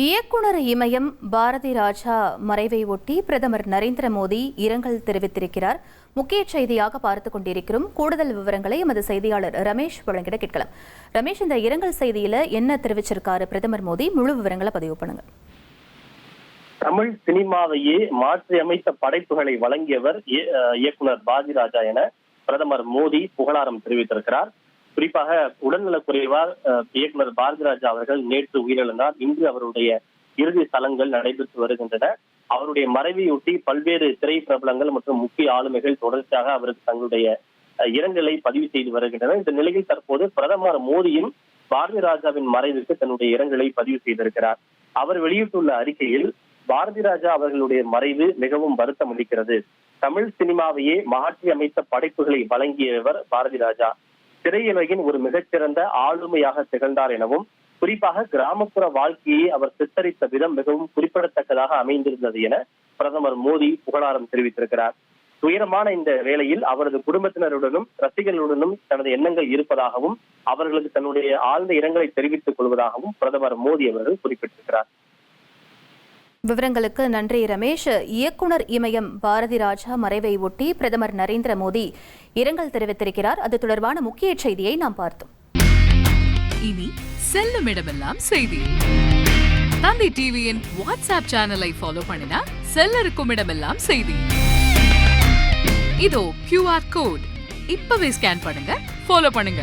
இயக்குனர் இமயம் பாரதி ராஜா மறைவை ஒட்டி பிரதமர் நரேந்திர மோடி இரங்கல் தெரிவித்திருக்கிறார். முக்கிய செய்தியாக பார்த்துக் கொண்டிருக்கிறோம். கூடுதல் விவரங்களை எமது செய்தியாளர் ரமேஷ் வழங்கிட கேட்கலாம். ரமேஷ், இந்த இரங்கல் செய்தியில என்ன தெரிவிச்சிருக்காரு பிரதமர் மோடி? முழு விவரங்களை பதிவு பண்ணுங்க. தமிழ் சினிமாவையே மாற்றி அமைத்த படைப்புகளை வழங்கியவர் இயக்குனர் பாரதி ராஜா என பிரதமர் மோடி புகழாரம் தெரிவித்திருக்கிறார். குறிப்பாக உடல்நலக்குறைவால் இயக்குனர் பாரதி ராஜா அவர்கள் நேற்று உயிரிழந்தார். இன்று அவருடைய இறுதி ஸ்தலங்கள் நடைபெற்று வருகின்றன. அவருடைய மறைவையொட்டி பல்வேறு திரை பிரபலங்கள் மற்றும் முக்கிய ஆளுமைகள் தொடர்ச்சியாக அவருக்கு தங்களுடைய இரங்கலை பதிவு செய்து வருகின்றனர். இந்த நிலையில் தற்போது பிரதமர் மோடியும் பாரதி ராஜாவின் மறைவுக்கு தன்னுடைய இரங்கலை பதிவு செய்திருக்கிறார். அவர் வெளியிட்டுள்ள அறிக்கையில் பாரதி ராஜா அவர்களுடைய மறைவு மிகவும் வருத்தம் அளிக்கிறது. தமிழ் சினிமாவையே மாற்றி அமைத்த படைப்புகளை வழங்கியவர் பாரதி ராஜா. திரையுலகின் ஒரு மிகச்சிறந்த ஆளுமையாக திகழ்ந்தார் எனவும், குறிப்பாக கிராமப்புற வாழ்க்கையை அவர் சித்தரித்த விதம் மிகவும் குறிப்பிடத்தக்கதாக அமைந்திருந்தது என பிரதமர் மோடி புகழாரம் தெரிவித்திருக்கிறார். துயரமான இந்த வேளையில் அவரது குடும்பத்தினருடனும் ரசிகர்களுடனும் தனது எண்ணங்கள் இருப்பதாகவும் அவர்களுக்கு தன்னுடைய ஆழ்ந்த இரங்கலை தெரிவித்துக் கொள்வதாகவும் பிரதமர் மோடி அவர்கள் குறிப்பிட்டிருக்கிறார். விவரங்களுக்கு நன்றி ரமேஷ். இயக்குனர் இமயம் பாரதி ராஜா மறைவை ஒட்டி பிரதமர் நரேந்திர மோடி இரங்கல் தெரிவித்திருக்கிறார். அது தொடர்பான முக்கிய செய்தியை நாம் பார்த்தோம். இனி செல்லும் இடமெல்லாம் செய்தி. தந்தி டிவியின் வாட்ஸ்அப் சேனலை ஃபாலோ பண்ணினா செல்லருக்கும் இடமெல்லாம் செய்தி. இதோ QR கோட் இப்பவே ஸ்கேன் பண்ணுங்க, ஃபாலோ பண்ணுங்க.